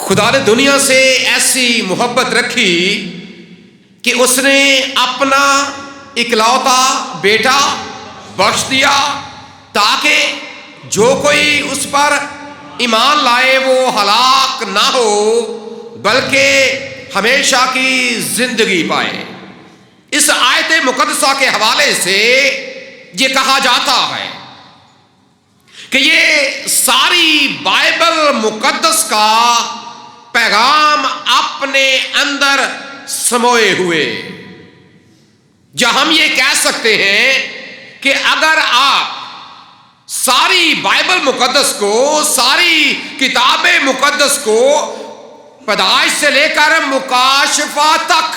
خدا نے دنیا سے ایسی محبت رکھی کہ اس نے اپنا اکلوتا بیٹا بخش دیا تاکہ جو کوئی اس پر ایمان لائے وہ ہلاک نہ ہو بلکہ ہمیشہ کی زندگی پائے۔ اس آیت مقدسہ کے حوالے سے یہ کہا جاتا ہے کہ یہ ساری بائبل مقدس کا پیغام اپنے اندر سموئے ہوئے، جہاں ہم یہ کہہ سکتے ہیں کہ اگر آپ ساری بائبل مقدس کو، ساری کتاب مقدس کو پیدائش سے لے کر مکاشفہ تک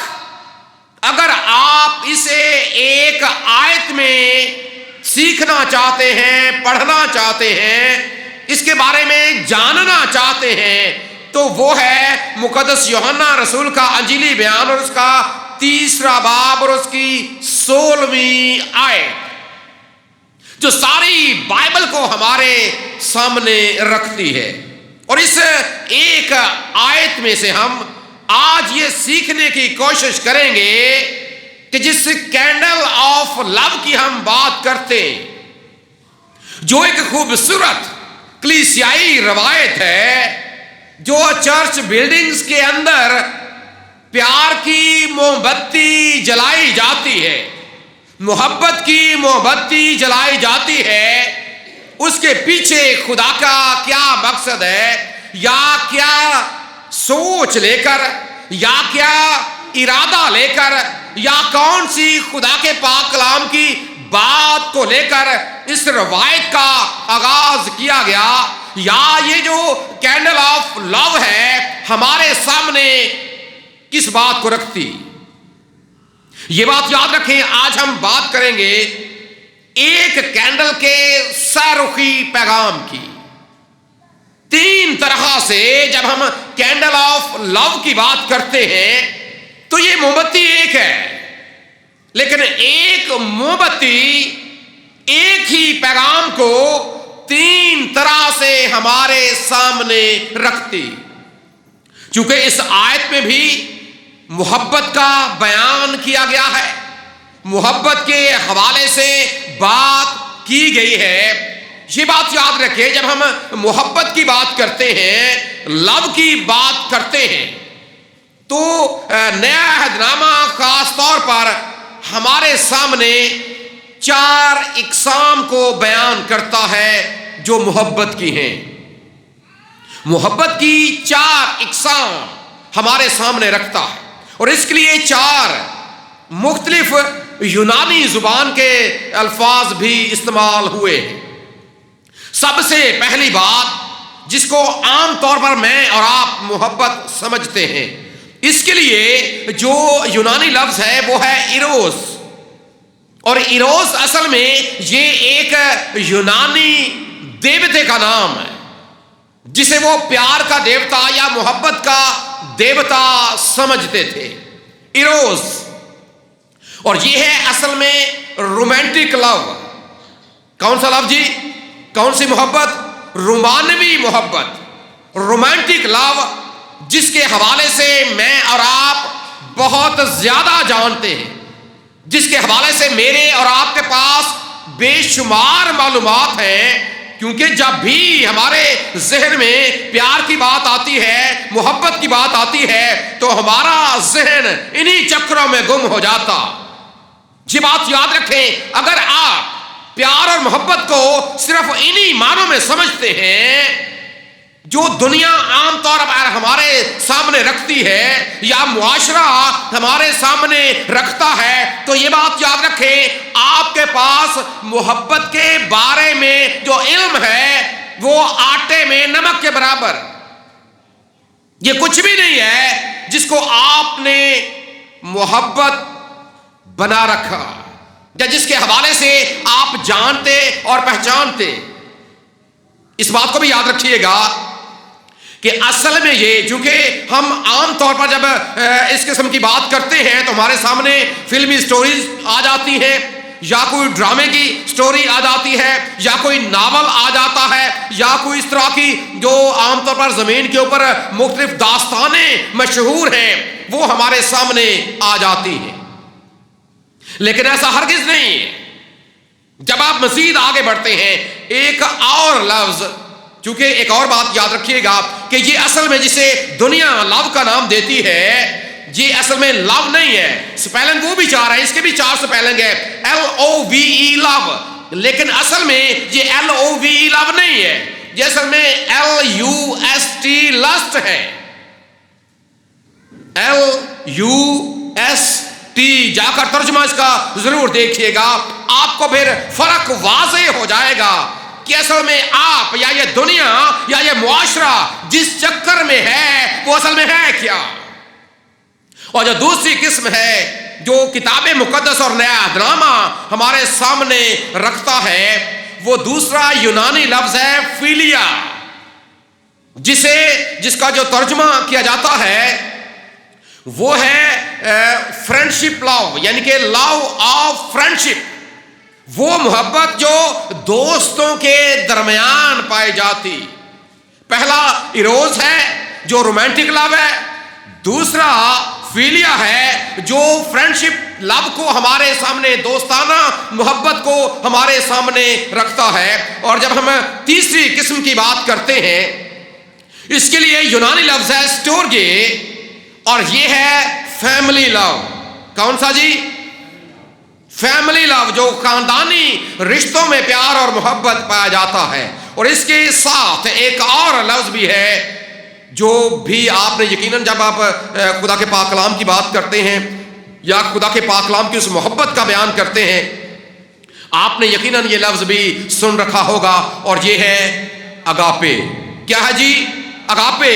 اگر آپ اسے ایک آیت میں سیکھنا چاہتے ہیں، پڑھنا چاہتے ہیں، اس کے بارے میں جاننا چاہتے ہیں، تو وہ ہے مقدس یوحنا رسول کا انجیلی بیان اور اس کا 3 باب اور اس کی 16ویں آیت، جو ساری بائبل کو ہمارے سامنے رکھتی ہے۔ اور اس ایک آیت میں سے ہم آج یہ سیکھنے کی کوشش کریں گے کہ جس کینڈل آف لو کی ہم بات کرتے ہیں، جو ایک خوبصورت کلیسیائی روایت ہے جو چرچ بلڈنگز کے اندر پیار کی موم بتی جلائی جاتی ہے، محبت کی موم بتی جلائی جاتی ہے، اس کے پیچھے خدا کا کیا مقصد ہے، یا کیا سوچ لے کر، یا کیا ارادہ لے کر، یا کون سی خدا کے پاک کلام کی بات کو لے کر اس روایت کا آغاز کیا گیا، یا یہ جو کینڈل آف لو ہے ہمارے سامنے کس بات کو رکھتی۔ یہ بات یاد رکھیں، آج ہم بات کریں گے ایک کینڈل کے سہ-رخی پیغام کی۔ 3 طرح سے جب ہم کینڈل آف لو کی بات کرتے ہیں تو یہ موم بتی ایک ہے، لیکن ایک موم بتی ایک ہی پیغام کو 3 طرح سے ہمارے سامنے رکھتی۔ چونکہ اس آیت میں بھی محبت کا بیان کیا گیا ہے، محبت کے حوالے سے بات کی گئی ہے۔ یہ بات یاد رکھیں، جب ہم محبت کی بات کرتے ہیں، لو کی بات کرتے ہیں، تو نیا عہد نامہ خاص طور پر ہمارے سامنے 4 اقسام کو بیان کرتا ہے جو محبت کی ہیں۔ محبت کی 4 اقسام ہمارے سامنے رکھتا ہے، اور اس کے لیے 4 مختلف یونانی زبان کے الفاظ بھی استعمال ہوئے ہیں۔ سب سے پہلی بات جس کو عام طور پر میں اور آپ محبت سمجھتے ہیں، اس کے لیے جو یونانی لفظ ہے وہ ہے ایروس، اور ایروس اصل میں یہ ایک یونانی دیوتے کا نام ہے جسے وہ پیار کا دیوتا یا محبت کا دیوتا سمجھتے تھے، ایروس۔ اور یہ ہے اصل میں رومانٹک لو۔ کون سا لو جی؟ کون سی محبت؟ رومانوی محبت، رومانٹک لو، جس کے حوالے سے میں اور آپ بہت زیادہ جانتے ہیں، جس کے حوالے سے میرے اور آپ کے پاس بے شمار معلومات ہیں، کیونکہ جب بھی ہمارے ذہن میں پیار کی بات آتی ہے، محبت کی بات آتی ہے، تو ہمارا ذہن انہی چکروں میں گم ہو جاتا۔ یہ بات یاد رکھیں، اگر آپ پیار اور محبت کو صرف انہی معنوں میں سمجھتے ہیں جو دنیا عام طور پر ہمارے سامنے رکھتی ہے یا معاشرہ ہمارے سامنے رکھتا ہے، تو یہ بات یاد رکھیں، آپ کے پاس محبت کے بارے میں جو علم ہے وہ آٹے میں نمک کے برابر، یہ کچھ بھی نہیں ہے جس کو آپ نے محبت بنا رکھا یا جس کے حوالے سے آپ جانتے اور پہچانتے۔ اس بات کو بھی یاد رکھیے گا کہ اصل میں یہ، چونکہ ہم عام طور پر جب اس قسم کی بات کرتے ہیں تو ہمارے سامنے فلمی سٹوریز آ جاتی ہیں، یا کوئی ڈرامے کی سٹوری آ جاتی ہے, یا کوئی ناول آ جاتا ہے, یا کوئی اس طرح کی جو عام طور پر زمین کے اوپر مختلف داستانیں مشہور ہیں وہ ہمارے سامنے آ جاتی ہیں. لیکن ایسا ہرگز نہیں ہے. جب آپ مزید آگے بڑھتے ہیں ایک اور لفظ, چونکہ ایک اور بات یاد رکھیے گا کہ یہ اصل میں جسے دنیا لو کا نام دیتی ہے, یہ اصل میں لو نہیں ہے. سپیلنگ وہ بھی 4 ہے, اس کے بھی 4 سپیلنگ ہے, LOVE لو, لیکن اصل میں یہ LOVE لو نہیں ہے, یہ اصل میں LUST لسٹ ہے. LUST, جا کر ترجمہ اس کا ضرور دیکھیے گا, آپ کو پھر فرق واضح ہو جائے گا کہ اصل میں آپ یا یہ دنیا یا یہ معاشرہ جس چکر میں ہے وہ اصل میں ہے کیا. اور جو دوسری قسم ہے جو کتاب مقدس اور نیا ڈرامہ ہمارے سامنے رکھتا ہے وہ دوسرا یونانی لفظ ہے فیلیا, جس کا جو ترجمہ کیا جاتا ہے وہ ہے فرینڈشپ لو, یعنی کہ لو آف فرینڈشپ, وہ محبت جو دوستوں کے درمیان پائی جاتی. پہلا ایروز ہے جو رومانٹک لو ہے, دوسرا فیلیا ہے جو فرینڈشپ لو کو ہمارے سامنے, دوستانہ محبت کو ہمارے سامنے رکھتا ہے. اور جب ہم تیسری قسم کی بات کرتے ہیں اس کے لیے یونانی لفظ ہے سٹورگے, اور یہ ہے فیملی لو. کون سا جی؟ فیملی لو, جو خاندانی رشتوں میں پیار اور محبت پایا جاتا ہے. اور اس کے ساتھ ایک اور لفظ بھی ہے جو بھی آپ نے یقیناً جب آپ خدا کے پاک کلام کی بات کرتے ہیں یا خدا کے پاک کلام کی اس محبت کا بیان کرتے ہیں آپ نے یقیناً یہ لفظ بھی سن رکھا ہوگا, اور یہ ہے اگاپے. کیا ہے جی؟ اگاپے,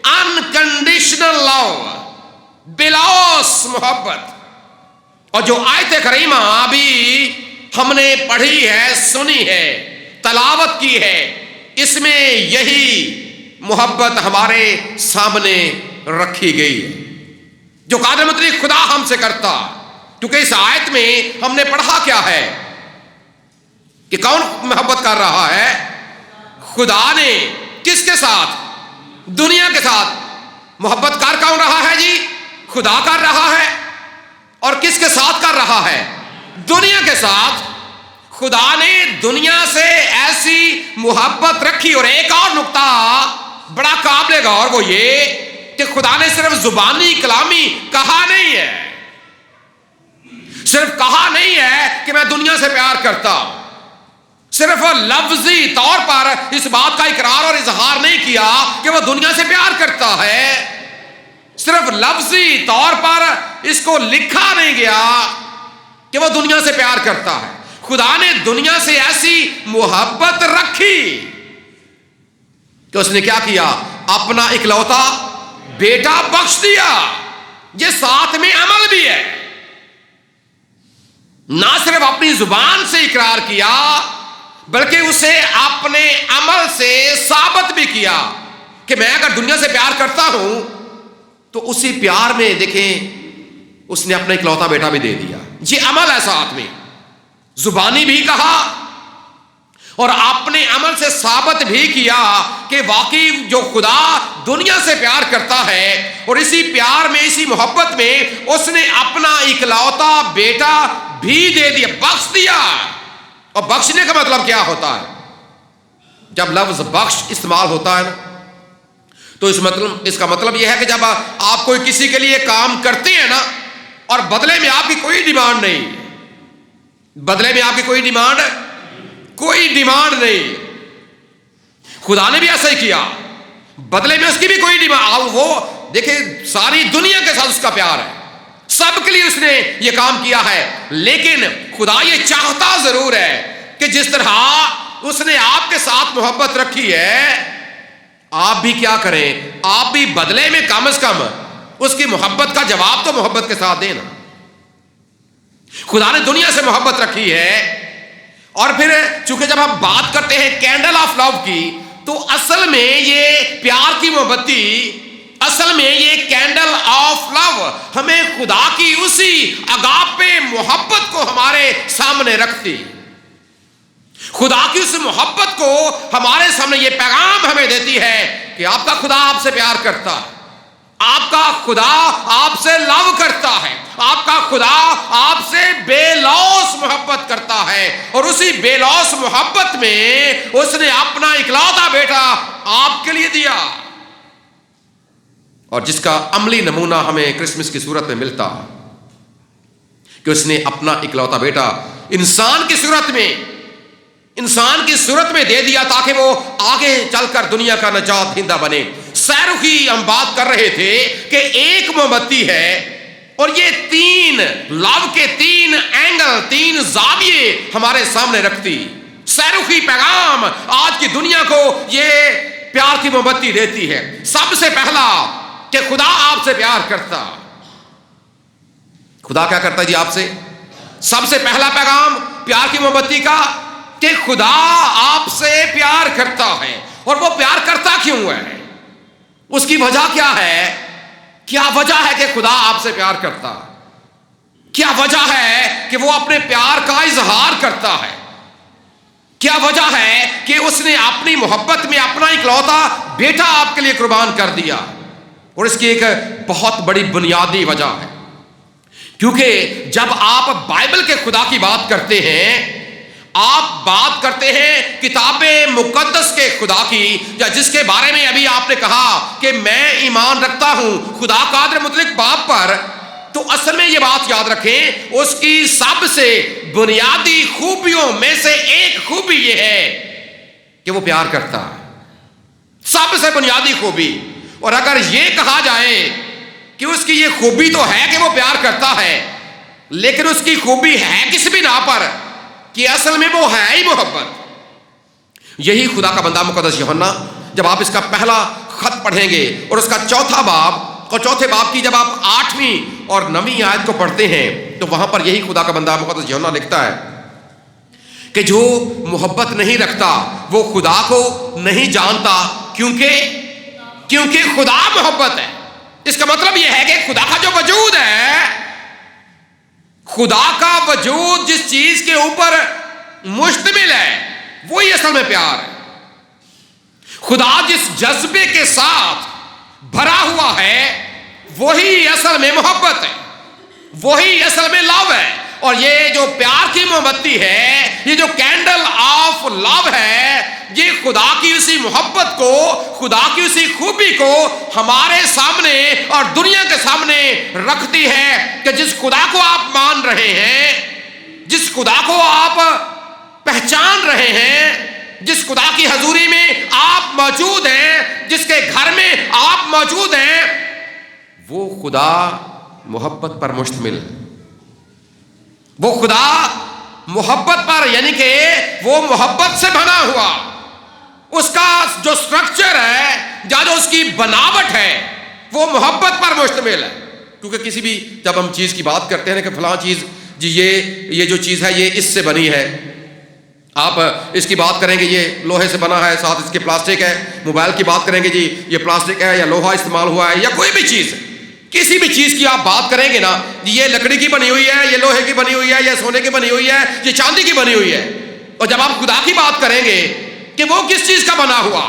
انکنڈیشنل لو, بلاوس محبت. اور جو آیت کریمہ ابھی ہم نے پڑھی ہے, سنی ہے, تلاوت کی ہے, اس میں یہی محبت ہمارے سامنے رکھی گئی ہے جو قادر مطلق خدا ہم سے کرتا. کیونکہ اس آیت میں ہم نے پڑھا کیا ہے کہ کون محبت کر رہا ہے؟ خدا نے. کس کے ساتھ؟ دنیا کے ساتھ. محبت کر کون رہا ہے جی؟ خدا کر رہا ہے. اور کس کے ساتھ کر رہا ہے؟ دنیا کے ساتھ. خدا نے دنیا سے ایسی محبت رکھی. اور ایک اور نقطہ بڑا قابل غور وہ یہ کہ خدا نے صرف زبانی کلامی کہا نہیں ہے, صرف کہا نہیں ہے کہ میں دنیا سے پیار کرتا, صرف لفظی طور پر اس بات کا اقرار اور اظہار نہیں کیا کہ وہ دنیا سے پیار کرتا ہے, صرف لفظی طور پر اس کو لکھا نہیں گیا کہ وہ دنیا سے پیار کرتا ہے. خدا نے دنیا سے ایسی محبت رکھی کہ اس نے کیا کیا؟ اپنا اکلوتا بیٹا بخش دیا. یہ ساتھ میں عمل بھی ہے, نہ صرف اپنی زبان سے اقرار کیا بلکہ اسے اپنے عمل سے ثابت بھی کیا کہ میں اگر دنیا سے پیار کرتا ہوں تو اسی پیار میں دیکھیں اس نے اپنا اکلوتا بیٹا بھی دے دیا. یہ عمل ہے ساتھ میں, زبانی بھی کہا اور اپنے عمل سے ثابت بھی کیا کہ واقعی جو خدا دنیا سے پیار کرتا ہے اور اسی پیار میں, اسی محبت میں اس نے اپنا اکلوتا بیٹا بھی دے دیا, بخش دیا. اور بخشنے کا مطلب کیا ہوتا ہے؟ جب لفظ بخش استعمال ہوتا ہے نا تو اس کا مطلب یہ ہے کہ جب آپ کوئی کسی کے لیے کام کرتے ہیں نا اور بدلے میں آپ کی کوئی ڈیمانڈ نہیں, بدلے میں آپ کی کوئی ڈیمانڈ نہیں. خدا نے بھی ایسا ہی کیا, بدلے میں اس کی بھی کوئی ڈیمانڈ. وہ دیکھیں ساری دنیا کے ساتھ اس کا پیار ہے, سب کے لیے اس نے یہ کام کیا ہے, لیکن خدا یہ چاہتا ضرور ہے کہ جس طرح اس نے آپ کے ساتھ محبت رکھی ہے آپ بھی کیا کریں, آپ بھی بدلے میں کم از کم اس کی محبت کا جواب تو محبت کے ساتھ دینا. خدا نے دنیا سے محبت رکھی ہے. اور پھر چونکہ جب ہم بات کرتے ہیں کینڈل آف لو کی تو اصل میں یہ پیار کی موم بتی اصل میں یہ کینڈل آف لو ہمیں خدا کی اسی اگاپے محبت کو ہمارے سامنے رکھتی، خدا کی اس محبت کو ہمارے سامنے یہ پیغام ہمیں دیتی ہے کہ آپ کا خدا آپ سے پیار کرتا ہے، آپ کا خدا آپ سے لو کرتا ہے، آپ کا خدا آپ سے بے لوث محبت کرتا ہے، اور اسی بے لوث محبت میں اس نے اپنا اکلوتا بیٹا آپ کے لیے دیا، اور جس کا عملی نمونہ ہمیں کرسمس کی صورت میں ملتا ہے کہ اس نے اپنا اکلوتا بیٹا انسان کی صورت میں دے دیا تاکہ وہ آگے چل کر دنیا کا نجات دہندہ بنے۔ سیرخی ہم بات کر رہے تھے کہ ایک موم بتی ہے اور یہ تین لو کے تین اینگل، تین زاویے ہمارے سامنے رکھتی۔ سیرخی پیغام آج کی دنیا کو یہ پیار کی موم بتی دیتی ہے۔ سب سے پہلا کہ خدا آپ سے پیار کرتا۔ خدا کیا کرتا ہے جی آپ سے؟ سب سے پہلا پیغام پیار کی موم بتی کا کہ خدا آپ سے پیار کرتا ہے، اور وہ پیار کرتا کیوں ہے؟ اس کی وجہ کیا ہے؟ کیا وجہ ہے کہ خدا آپ سے پیار کرتا؟ کیا وجہ ہے کہ وہ اپنے پیار کا اظہار کرتا ہے؟ کیا وجہ ہے کہ اس نے اپنی محبت میں اپنا اکلوتا بیٹا آپ کے لیے قربان کر دیا؟ اور اس کی ایک بہت بڑی بنیادی وجہ ہے، کیونکہ جب آپ بائبل کے خدا کی بات کرتے ہیں، آپ بات کرتے ہیں کتاب مقدس کے خدا کی، یا جس کے بارے میں ابھی آپ نے کہا کہ میں ایمان رکھتا ہوں خدا قادر مطلق باپ پر، تو اصل میں یہ بات یاد رکھیں، اس کی سب سے بنیادی خوبیوں میں سے ایک خوبی یہ ہے کہ وہ پیار کرتا ہے، سب سے بنیادی خوبی۔ اور اگر یہ کہا جائے کہ اس کی یہ خوبی تو ہے کہ وہ پیار کرتا ہے، لیکن اس کی خوبی ہے کس بنا پر کہ اصل میں وہ ہے ہی محبت۔ یہی خدا کا بندہ مقدس یوحنا، جب آپ اس کا پہلا خط پڑھیں گے اور اس کا چوتھا باب اور چوتھے باب کی جب آپ 8ویں اور 9ویں آیت کو پڑھتے ہیں تو وہاں پر یہی خدا کا بندہ مقدس یوحنا لکھتا ہے کہ جو محبت نہیں رکھتا وہ خدا کو نہیں جانتا، کیونکہ خدا محبت ہے۔ اس کا مطلب یہ ہے کہ خدا کا جو وجود ہے، خدا کا وجود جس چیز کے اوپر مشتمل ہے وہی اصل میں پیار ہے۔ خدا جس جذبے کے ساتھ بھرا ہوا ہے وہی اصل میں محبت ہے، وہی اصل میں لو ہے۔ اور یہ جو پیار کی موم بتی ہے، یہ جو کینڈل آف لو ہے، یہ خدا کی اسی محبت کو، خدا کی اسی خوبی کو ہمارے سامنے اور دنیا کے سامنے رکھتی ہے کہ جس خدا کو آپ مان رہے ہیں، جس خدا کو آپ پہچان رہے ہیں، جس خدا کی حضوری میں آپ موجود ہیں، جس کے گھر میں آپ موجود ہیں، وہ خدا محبت پر مشتمل ہے۔ وہ خدا محبت پر، یعنی کہ وہ محبت سے بنا ہوا، اس کا جو سٹرکچر ہے یا جو اس کی بناوٹ ہے وہ محبت پر مشتمل ہے۔ کیونکہ کسی بھی جب ہم چیز کی بات کرتے ہیں کہ فلاں چیز جی یہ جو چیز ہے یہ اس سے بنی ہے، آپ اس کی بات کریں گے یہ لوہے سے بنا ہے، ساتھ اس کے پلاسٹک ہے، موبائل کی بات کریں گے جی یہ پلاسٹک ہے یا لوہا استعمال ہوا ہے، یا کوئی بھی چیز، کسی بھی چیز کی آپ بات کریں گے نا، یہ لکڑی کی بنی ہوئی ہے، یہ لوہے کی بنی ہوئی ہے، یہ سونے کی بنی ہوئی ہے، یہ چاندی کی بنی ہوئی ہے۔ اور جب آپ خدا کی بات کریں گے کہ وہ کس چیز کا بنا ہوا،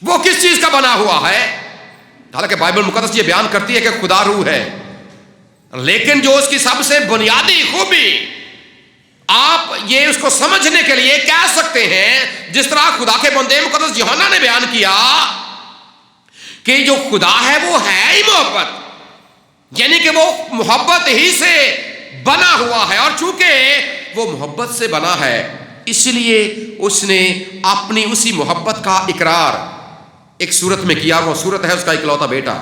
وہ کس چیز کا بنا ہوا ہے، حالانکہ بائبل مقدس یہ بیان کرتی ہے کہ خدا روح ہے، لیکن جو اس کی سب سے بنیادی خوبی آپ یہ اس کو سمجھنے کے لیے کہہ سکتے ہیں، جس طرح خدا کے بندے مقدس یوحنا نے بیان کیا کہ جو خدا ہے وہ ہے ہی محبت، یعنی کہ وہ محبت ہی سے بنا ہوا ہے، اور چونکہ وہ محبت سے بنا ہے اس لیے اس نے اپنی اسی محبت کا اقرار ایک صورت میں کیا، وہ صورت ہے اس کا اکلوتا بیٹا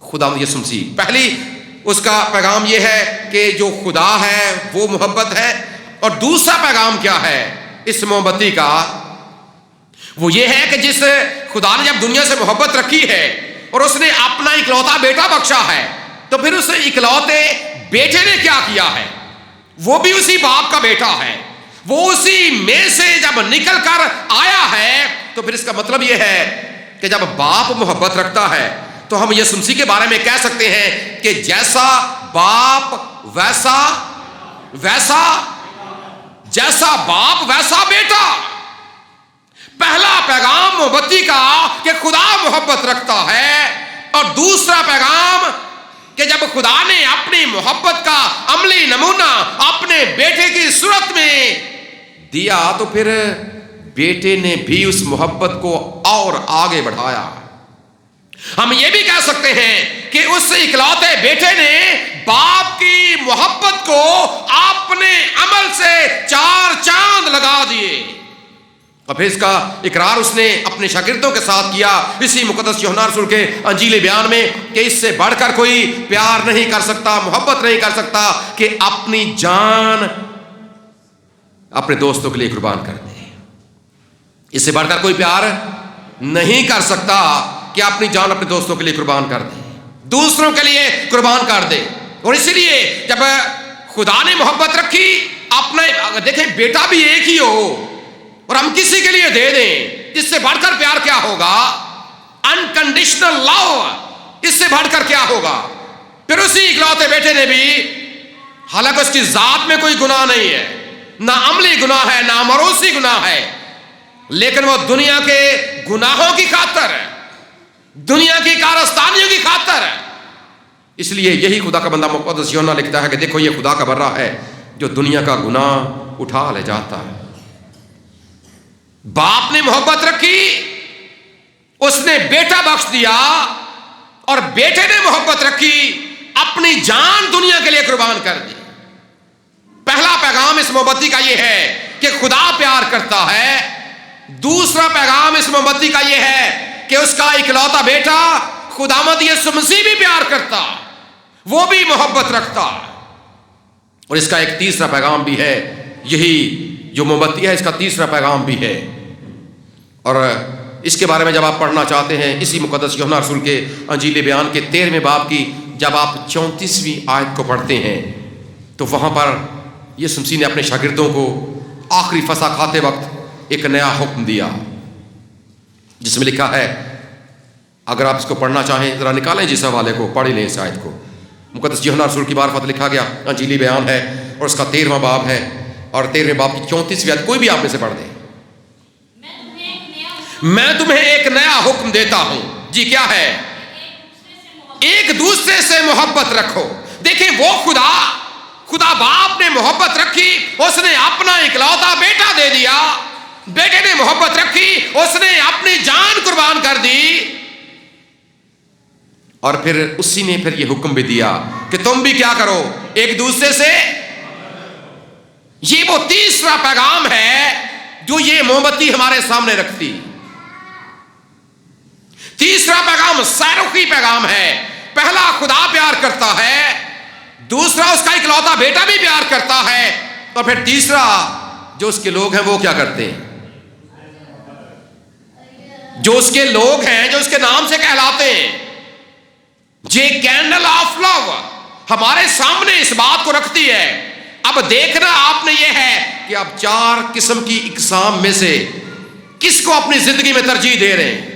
خداوند یسوع مسیح۔ پہلی اس کا پیغام یہ ہے کہ جو خدا ہے وہ محبت ہے، اور دوسرا پیغام کیا ہے اس موم بتی کا، وہ یہ ہے کہ جس خدا نے جب دنیا سے محبت رکھی ہے اور اس نے اپنا اکلوتا بیٹا بخشا ہے، تو پھر اس اکلوتے بیٹے نے کیا کیا ہے، وہ بھی اسی باپ کا بیٹا ہے، وہ اسی میں سے جب نکل کر آیا ہے، تو پھر اس کا مطلب یہ ہے کہ جب باپ محبت رکھتا ہے تو ہم یسوع مسیح کے بارے میں کہہ سکتے ہیں کہ جیسا باپ ویسا جیسا باپ ویسا بیٹا. پہلا پیغام محبتی کا کہ خدا محبت رکھتا ہے، اور دوسرا پیغام کہ جب خدا نے اپنی محبت کا عملی نمونہ اپنے بیٹے کی صورت میں دیا تو پھر بیٹے نے بھی اس محبت کو اور آگے بڑھایا. ہم یہ بھی کہہ سکتے ہیں کہ اس اکلوتے بیٹے نے باپ کی محبت کو اپنے عمل سے 4 چاند لگا دیے، اور پھر اس کا اقرار اس نے اپنے شاگردوں کے ساتھ کیا اسی مقدس یوحنا رسول کے انجیل بیان میں کہ اس سے بڑھ کر کوئی پیار نہیں کر سکتا، محبت نہیں کر سکتا کہ اپنی جان اپنے دوستوں کے لیے قربان کر دے. اس سے بڑھ کر کوئی پیار نہیں کر سکتا کہ اپنی جان اپنے دوستوں کے لیے قربان کر دے، دوسروں کے لیے قربان کر دے. اور اسی لیے جب خدا نے محبت رکھی اپنا، دیکھیں بیٹا بھی ایک ہی ہو اور ہم کسی کے لیے دے دیں، اس سے بڑھ کر پیار کیا ہوگا؟ انکنڈیشنل لو، اس سے بڑھ کر کیا ہوگا؟ پھر اسی اکلوتے بیٹے نے بھی، حالانکہ اس کی ذات میں کوئی گناہ نہیں ہے، نہ عملی گناہ ہے نہ مروسی گناہ ہے، لیکن وہ دنیا کے گناہوں کی خاطر، دنیا کی کارستانیوں کی خاطر، اس لیے یہی خدا کا بندہ مقدس یوحنا لکھتا ہے کہ دیکھو یہ خدا کا بندہ ہے جو دنیا کا گناہ اٹھا لے جاتا ہے. باپ نے محبت رکھی، اس نے بیٹا بخش دیا، اور بیٹے نے محبت رکھی اپنی جان دنیا کے لیے قربان کر دی. پہلا پیغام اس محبتی کا یہ ہے کہ خدا پیار کرتا ہے. دوسرا پیغام اس محبتی کا یہ ہے کہ اس کا اکلوتا بیٹا خداوند یسوع مسیح بھی پیار کرتا، وہ بھی محبت رکھتا. اور اس کا ایک تیسرا پیغام بھی ہے، یہی جو محبتی ہے اس کا تیسرا پیغام بھی ہے، اور اس کے بارے میں جب آپ پڑھنا چاہتے ہیں اسی مقدس یوحنا رسول کے انجیل بیان کے 13ویں باب کی جب آپ 34ویں آیت کو پڑھتے ہیں تو وہاں پر یسوع مسیح نے اپنے شاگردوں کو آخری فسح کھاتے وقت ایک نیا حکم دیا، جس میں لکھا ہے، اگر آپ اس کو پڑھنا چاہیں ذرا نکالیں جس حوالے کو، پڑھ لیں اس آیت کو. مقدس یوحنا رسول کی معرفت لکھا گیا انجیلی بیان ہے اور اس کا 13واں باب ہے، اور 13ویں باب کی 34ویں آیت کوئی بھی آپ میں سے پڑھ دیں. میں تمہیں ایک نیا حکم دیتا ہوں. جی کیا ہے؟ ایک دوسرے سے محبت رکھو. دیکھیں وہ خدا باپ نے محبت رکھی، اس نے اپنا اکلوتا بیٹا دے دیا. بیٹے نے محبت رکھی، اس نے اپنی جان قربان کر دی، اور پھر اسی نے پھر یہ حکم بھی دیا کہ تم بھی کیا کرو، ایک دوسرے سے. یہ وہ تیسرا پیغام ہے جو یہ محبتی ہمارے سامنے رکھتی. تیسرا پیغام سیروخی پیغام ہے. پہلا خدا پیار کرتا ہے، دوسرا اس کا اکلوتا بیٹا بھی پیار کرتا ہے، اور پھر تیسرا جو اس کے لوگ ہیں وہ کیا کرتے ہیں، جو اس کے لوگ ہیں جو اس کے نام سے کہلاتے ہیں. یہ کینڈل آف لو ہمارے سامنے اس بات کو رکھتی ہے. اب دیکھنا آپ نے یہ ہے کہ آپ 4 قسم کی اقسام میں سے کس کو اپنی زندگی میں ترجیح دے رہے ہیں،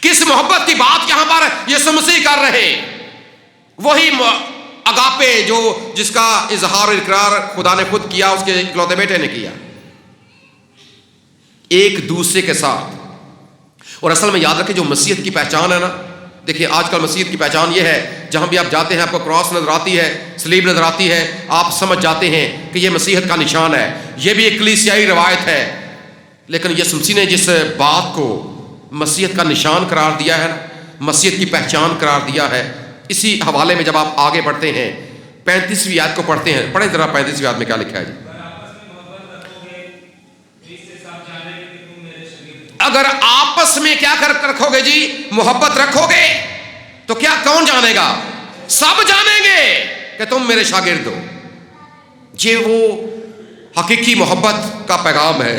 کس محبت کی بات یہاں پر یسوع مسیح کر رہے ہیں. وہی اگاپے جس کا اظہار اقرار خدا نے خود کیا، اس کے اکلوتے بیٹے نے کیا، ایک دوسرے کے ساتھ. اور اصل میں یاد رکھیں جو مسیحیت کی پہچان ہے نا، دیکھیں آج کل مسیحیت کی پہچان یہ ہے جہاں بھی آپ جاتے ہیں آپ کو کراس نظر آتی ہے، صلیب نظر آتی ہے، آپ سمجھ جاتے ہیں کہ یہ مسیحیت کا نشان ہے. یہ بھی ایک کلیسیائی روایت ہے، لیکن یسوع مسیح نے جس بات کو مسیحیت کا نشان قرار دیا ہے نا، مسیحیت کی پہچان قرار دیا ہے، اسی حوالے میں جب آپ آگے بڑھتے ہیں 35ویں آیت کو پڑھتے ہیں. پڑھیں ذرا 35ویں آیت میں کیا لکھا ہے جی. اگر آپس میں کیا کر رکھو گے جی، محبت رکھو گے تو کیا کون جانے گا؟ سب جانیں گے کہ تم میرے شاگرد ہو. یہ وہ حقیقی محبت کا پیغام ہے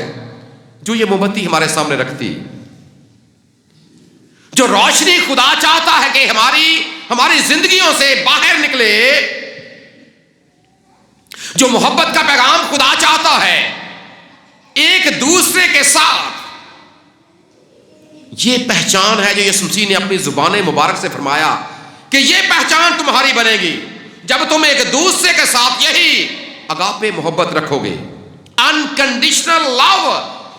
جو یہ محبتی ہمارے سامنے رکھتی، جو روشنی خدا چاہتا ہے کہ ہماری زندگیوں سے باہر نکلے، جو محبت کا پیغام خدا چاہتا ہے ایک دوسرے کے ساتھ یہ پہچان ہے جو یسوع مسیح نے اپنی زبان مبارک سے فرمایا کہ یہ پہچان تمہاری بنے گی جب تم ایک دوسرے کے ساتھ یہی اگاپے محبت رکھو گے، انکنڈیشنل لو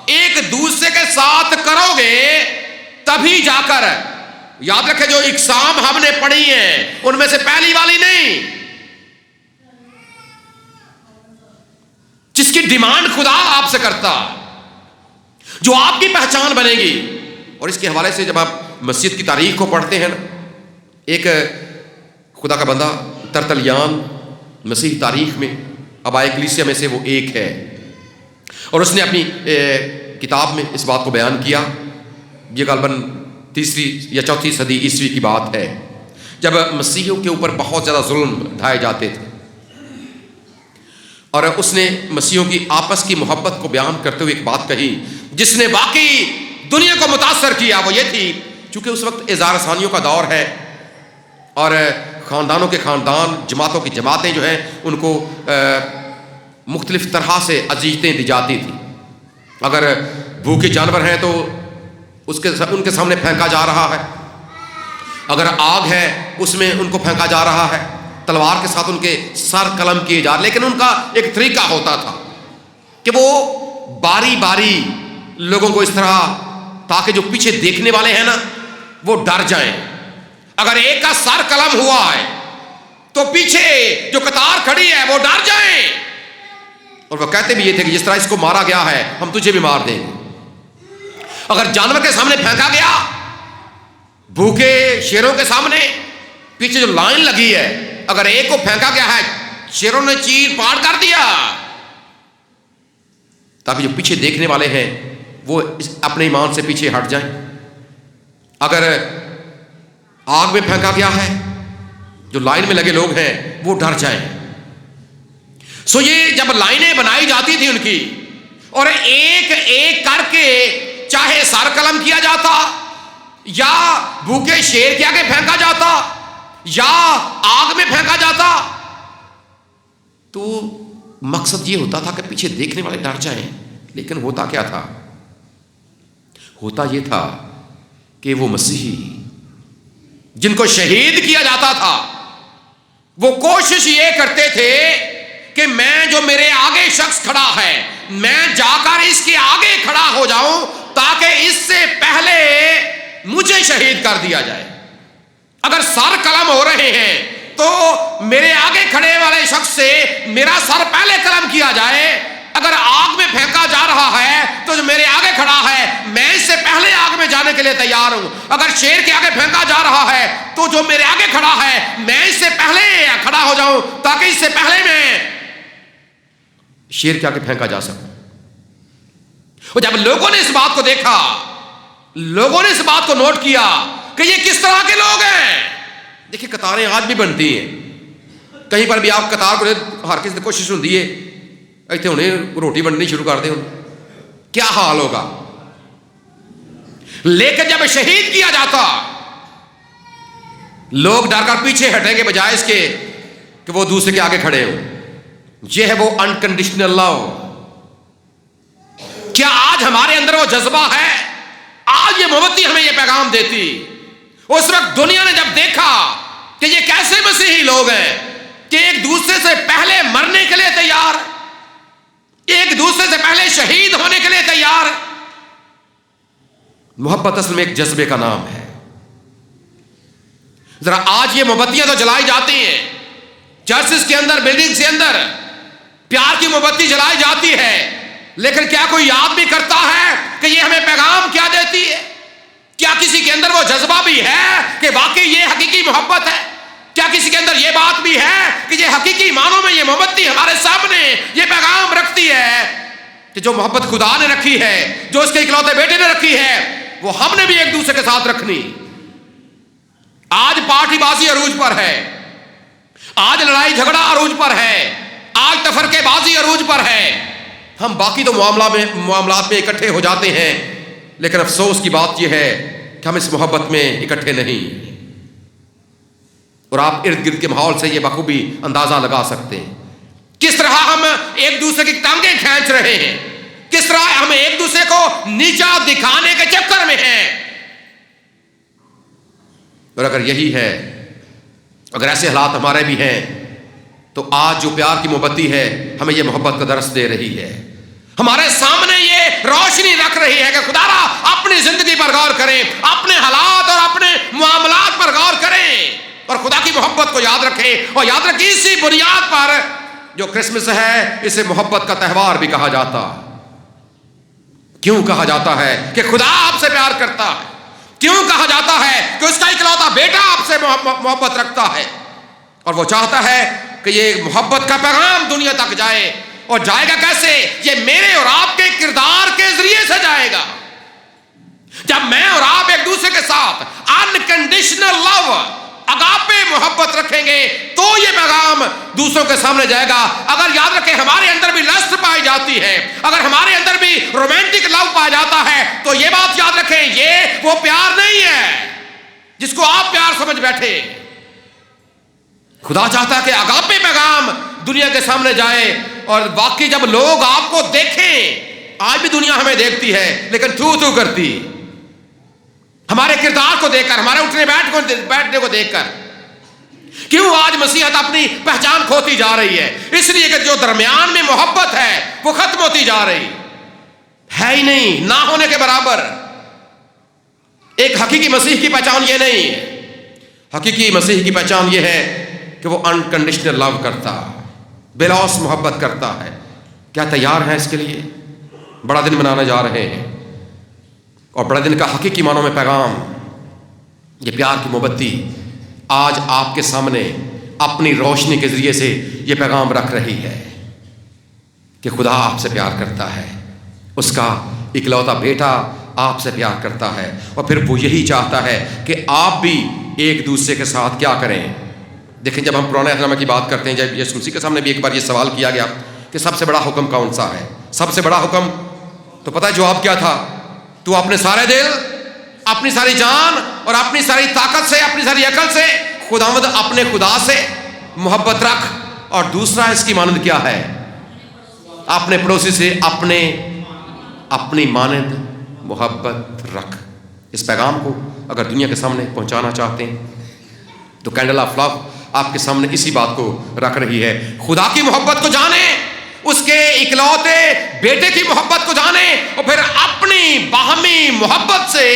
ایک دوسرے کے ساتھ کرو گے، تبھی جا کر، یاد رکھے جو اقسام ہم نے پڑھی ہیں ان میں سے پہلی والی نہیں، جس کی ڈیمانڈ خدا آپ سے کرتا، جو آپ کی پہچان بنے گی۔ اور اس کے حوالے سے جب آپ مسجد کی تاریخ کو پڑھتے ہیں نا، ایک خدا کا بندہ ترتلیان مسیح تاریخ میں اباء کلیسیا میں سے وہ ایک ہے، اور اس نے اپنی کتاب میں اس بات کو بیان کیا، یہ غالباً 3 یا 4 صدی عیسوی کی بات ہے، جب مسیحیوں کے اوپر بہت زیادہ ظلم ڈھائے جاتے تھے، اور اس نے مسیحیوں کی آپس کی محبت کو بیان کرتے ہوئے ایک بات کہی جس نے واقعی دنیا کو متاثر کیا۔ وہ یہ تھی، چونکہ اس وقت اظہار ثانیوں کا دور ہے اور خاندانوں کے خاندان، جماعتوں کی جماعتیں جو ہیں ان کو مختلف طرح سے اذیتیں دی جاتی تھی۔ اگر بھوکے جانور ہیں تو ان کے سامنے پھینکا جا رہا ہے، اگر آگ ہے اس میں ان کو پھینکا جا رہا ہے، تلوار کے ساتھ ان کے سر قلم کیے جا رہے، لیکن ان کا ایک طریقہ ہوتا تھا کہ وہ باری باری لوگوں کو اس طرح، تاکہ جو پیچھے دیکھنے والے ہیں نا وہ ڈر جائیں۔ اگر ایک کا سر قلم ہوا ہے تو پیچھے جو قطار کھڑی ہے وہ ڈر جائیں، اور وہ کہتے بھی یہ تھے کہ جس طرح اس کو مارا گیا ہے ہم تجھے بھی مار دیں گے۔ اگر جانور کے سامنے پھینکا گیا، بھوکے شیروں کے سامنے، پیچھے جو لائن لگی ہے، اگر ایک کو پھینکا گیا ہے شیروں نے چیر پاڑ کر دیا، تاکہ جو پیچھے دیکھنے والے ہیں وہ اپنے ایمان سے پیچھے ہٹ جائیں۔ اگر آگ میں پھینکا گیا ہے، جو لائن میں لگے لوگ ہیں وہ ڈر جائیں۔ سو یہ جب لائنیں بنائی جاتی تھی ان کی، اور ایک ایک کر کے چاہے سر قلم کیا جاتا، یا بھوکے شیر کے آگے پھینکا جاتا، یا آگ میں پھینکا جاتا، تو مقصد یہ ہوتا تھا کہ پیچھے دیکھنے والے ڈر جائیں۔ لیکن ہوتا کیا تھا؟ ہوتا یہ تھا کہ وہ مسیحی جن کو شہید کیا جاتا تھا، وہ کوشش یہ کرتے تھے کہ میں جو میرے آگے شخص کھڑا ہے، میں جا کر اس کے آگے کھڑا ہو جاؤں تاکہ اس سے پہلے مجھے شہید کر دیا جائے۔ اگر سر قلم ہو رہے ہیں تو میرے آگے کھڑے والے شخص سے میرا سر پہلے قلم کیا جائے۔ اگر آگ میں پھینکا جا رہا ہے تو جو میرے آگے کھڑا ہے میں اس سے پہلے آگ میں جانے کے لیے تیار ہوں۔ اگر شیر کے آگے پھینکا جا رہا ہے تو جو میرے آگے کھڑا ہے میں اس سے پہلے کھڑا ہو جاؤں تاکہ اس سے پہلے میں شیر کے آگے پھینکا جا سکوں۔ اور جب لوگوں نے اس بات کو دیکھا، لوگوں نے اس بات کو نوٹ کیا کہ یہ کس طرح کے لوگ ہیں۔ دیکھیں قطاریں آج بھی بنتی ہیں، کہیں پر بھی آپ قطار کو ہر کسی کی کوشش ہوتی ہے ایتھے انہیں روٹی بننی شروع کر دیں، کیا حال ہوگا۔ لیکن جب شہید کیا جاتا، لوگ ڈر کر پیچھے ہٹیں گے بجائے اس کے کہ وہ دوسرے کے آگے کھڑے ہوں۔ یہ ہے وہ انکنڈیشنل لو۔ کیا آج ہمارے اندر وہ جذبہ ہے؟ آج یہ محبتی ہمیں یہ پیغام دیتی۔ اس وقت دنیا نے جب دیکھا کہ یہ کیسے مسیحی لوگ ہیں کہ ایک دوسرے سے پہلے مرنے کے لیے تیار، ایک دوسرے سے پہلے شہید ہونے کے لیے تیار۔ محبت اصل میں ایک جذبے کا نام ہے۔ ذرا آج یہ محبتیاں تو جلائی جاتی ہیں، چرچز کے اندر، بلڈنگ کے اندر پیار کی محبتی جلائی جاتی ہے، لیکن کیا کوئی یاد بھی کرتا ہے کہ یہ ہمیں پیغام کیا دیتی ہے؟ کیا کسی کے اندر وہ جذبہ بھی ہے کہ واقعی یہ حقیقی محبت ہے؟ کیا کسی کے اندر یہ بات بھی ہے کہ یہ حقیقی معنوں میں یہ محبتی ہمارے سامنے یہ پیغام رکھتی ہے کہ جو محبت خدا نے رکھی ہے، جو اس کے اکلوتے بیٹے نے رکھی ہے، وہ ہم نے بھی ایک دوسرے کے ساتھ رکھنی۔ آج پارٹی بازی عروج پر ہے، آج لڑائی جھگڑا عروج پر ہے، آج تفرقے بازی عروج پر ہے۔ ہم باقی تو معاملات میں اکٹھے ہو جاتے ہیں، لیکن افسوس کی بات یہ ہے کہ ہم اس محبت میں اکٹھے نہیں۔ اور آپ ارد گرد کے ماحول سے یہ بخوبی اندازہ لگا سکتے ہیں کس طرح ہم ایک دوسرے کی ٹانگیں کھینچ رہے ہیں، کس طرح ہم ایک دوسرے کو نیچا دکھانے کے چکر میں ہیں، اور اگر یہی ہے، اگر ایسے حالات ہمارے بھی ہیں، تو آج جو پیار کی موم بتی ہے ہمیں یہ محبت کا درس دے رہی ہے، ہمارے سامنے یہ روشنی رکھ رہی ہے کہ خدا را اپنی زندگی پر غور کریں، اپنے حالات اور اپنے معاملات پر غور کریں اور خدا کی محبت کو یاد رکھیں۔ اور یاد رکھیں، اسی بنیاد پر جو کرسمس ہے اسے محبت کا تہوار بھی کہا جاتا۔ کیوں کہا جاتا ہے کہ خدا آپ سے پیار کرتا ہے؟ کیوں کہا جاتا ہے کہ اس کا اکلوتا بیٹا آپ سے محبت رکھتا ہے اور وہ چاہتا ہے کہ یہ محبت کا پیغام دنیا تک جائے؟ اور جائے گا کیسے؟ یہ میرے اور آپ کے کردار کے ذریعے سے جائے گا۔ جب میں اور آپ ایک دوسرے کے ساتھ انکنڈیشنل لو، اگاپے محبت رکھیں گے تو یہ پیغام دوسروں کے سامنے جائے گا۔ اگر یاد رکھیں ہمارے اندر بھی لسٹ پائی جاتی ہے، اگر ہمارے اندر بھی رومانٹک لو پایا جاتا ہے، تو یہ بات یاد رکھیں یہ وہ پیار نہیں ہے جس کو آپ پیار سمجھ بیٹھے۔ خدا چاہتا ہے کہ اگاپے پیغام دنیا کے سامنے جائے، اور واقعی جب لوگ آپ کو دیکھیں، آج بھی دنیا ہمیں دیکھتی ہے لیکن تھو کرتی، ہمارے کردار کو دیکھ کر، ہمارے اٹھنے بیٹھنے کو دیکھ کر۔ کیوں آج مسیحیت اپنی پہچان کھوتی جا رہی ہے؟ اس لیے کہ جو درمیان میں محبت ہے وہ ختم ہوتی جا رہی ہے ہی نہیں، نہ ہونے کے برابر۔ ایک حقیقی مسیح کی پہچان یہ نہیں ہے، حقیقی مسیح کی پہچان یہ ہے کہ وہ انکنڈیشنل لو کرتا، بلاوس محبت کرتا ہے۔ کیا تیار ہیں اس کے لیے؟ بڑا دن منانے جا رہے ہیں، اور بڑے دن کا حقیقی معنوں میں پیغام، یہ پیار کی موم بتی آج آپ کے سامنے اپنی روشنی کے ذریعے سے یہ پیغام رکھ رہی ہے کہ خدا آپ سے پیار کرتا ہے، اس کا اکلوتا بیٹا آپ سے پیار کرتا ہے، اور پھر وہ یہی چاہتا ہے کہ آپ بھی ایک دوسرے کے ساتھ کیا کریں۔ دیکھیں، جب ہم پرانے عہد نامے کی بات کرتے ہیں، جب یسوع مسیح کے سامنے بھی ایک بار یہ سوال کیا گیا کہ سب سے بڑا حکم کون سا ہے؟ سب سے بڑا حکم، تو پتہ ہے جواب کیا تھا؟ تو اپنے سارے دل، اپنی ساری جان اور اپنی ساری طاقت سے، اپنی ساری عقل سے خداوند اپنے خدا سے محبت رکھ، اور دوسرا اس کی مانند کیا ہے؟ اپنے پڑوسی سے اپنی مانند محبت رکھ۔ اس پیغام کو اگر دنیا کے سامنے پہنچانا چاہتے ہیں تو کینڈل آف لو آپ کے سامنے اسی بات کو رکھ رہی ہے۔ خدا کی محبت کو جانیں، اس کے اکلوتے بیٹے کی محبت کو جانیں، اور پھر اپنی باہمی محبت سے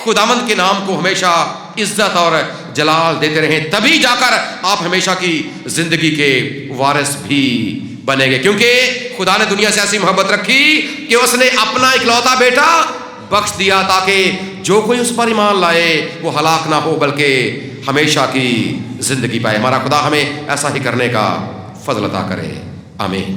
خداوند کے نام کو ہمیشہ عزت اور جلال دیتے رہیں، تبھی جا کر آپ ہمیشہ کی زندگی کے وارث بھی بنیں گے۔ کیونکہ خدا نے دنیا سے ایسی محبت رکھی کہ اس نے اپنا اکلوتا بیٹا بخش دیا تاکہ جو کوئی اس پر ایمان لائے وہ ہلاک نہ ہو بلکہ ہمیشہ کی زندگی پائے۔ ہمارا خدا ہمیں ایسا ہی کرنے کا فضل عطا کرے، آمین۔